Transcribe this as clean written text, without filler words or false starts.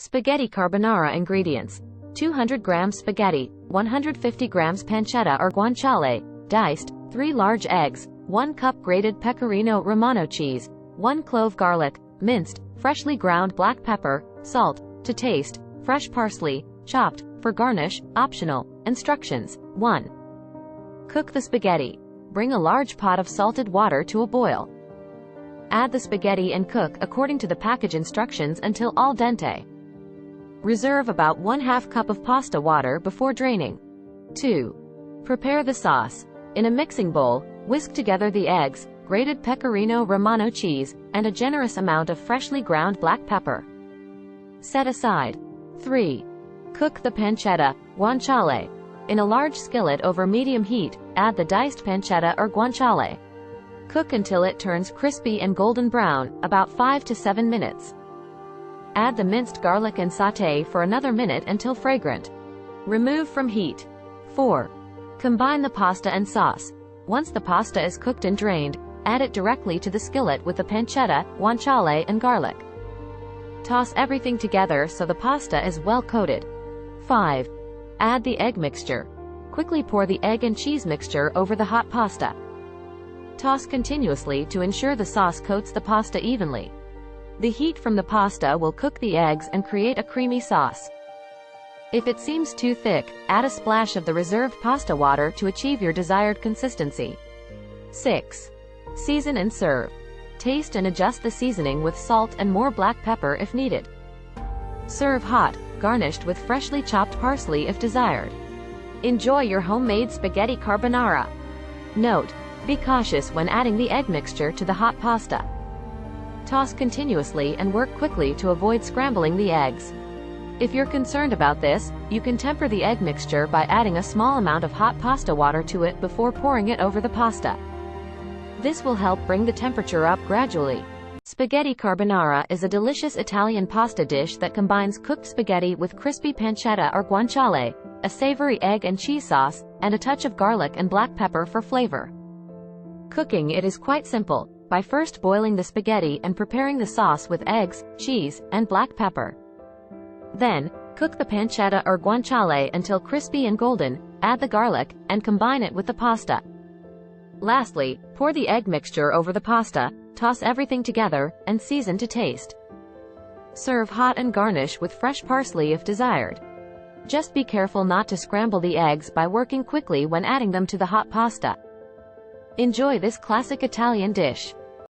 Spaghetti carbonara ingredients. 200 grams spaghetti, 150 grams pancetta or guanciale, diced, 3 large eggs, 1 cup grated pecorino romano cheese, 1 clove garlic, minced, freshly ground black pepper, salt, to taste, fresh parsley, chopped, for garnish, optional. Instructions. 1. Cook the spaghetti. Bring a large pot of salted water to a boil. Add the spaghetti and cook according to the package instructions until al dente. Reserve about 1/2 cup of pasta water before draining. 2. Prepare the sauce. In a mixing bowl, whisk together the eggs, grated pecorino romano cheese, and a generous amount of freshly ground black pepper. Set aside. 3. Cook the pancetta, guanciale. In a large skillet over medium heat, add the diced pancetta or guanciale. Cook until it turns crispy and golden brown, about 5 to 7 minutes. Add the minced garlic and sauté for another minute until fragrant. Remove from heat. 4. Combine the pasta and sauce. Once the pasta is cooked and drained, add it directly to the skillet with the pancetta, guanciale and garlic. Toss everything together so the pasta is well coated. 5. Add the egg mixture. Quickly pour the egg and cheese mixture over the hot pasta. Toss continuously to ensure the sauce coats the pasta evenly. The heat from the pasta will cook the eggs and create a creamy sauce. If it seems too thick, add a splash of the reserved pasta water to achieve your desired consistency. 6. Season and serve. Taste and adjust the seasoning with salt and more black pepper if needed. Serve hot, garnished with freshly chopped parsley if desired. Enjoy your homemade spaghetti carbonara. Note: be cautious when adding the egg mixture to the hot pasta. Toss continuously and work quickly to avoid scrambling the eggs. If you're concerned about this, you can temper the egg mixture by adding a small amount of hot pasta water to it before pouring it over the pasta. This will help bring the temperature up gradually. Spaghetti carbonara is a delicious Italian pasta dish that combines cooked spaghetti with crispy pancetta or guanciale, a savory egg and cheese sauce, and a touch of garlic and black pepper for flavor. Cooking it is quite simple, by first boiling the spaghetti and preparing the sauce with eggs, cheese, and black pepper. Then, cook the pancetta or guanciale until crispy and golden, add the garlic, and combine it with the pasta. Lastly, pour the egg mixture over the pasta, toss everything together, and season to taste. Serve hot and garnish with fresh parsley if desired. Just be careful not to scramble the eggs by working quickly when adding them to the hot pasta. Enjoy this classic Italian dish.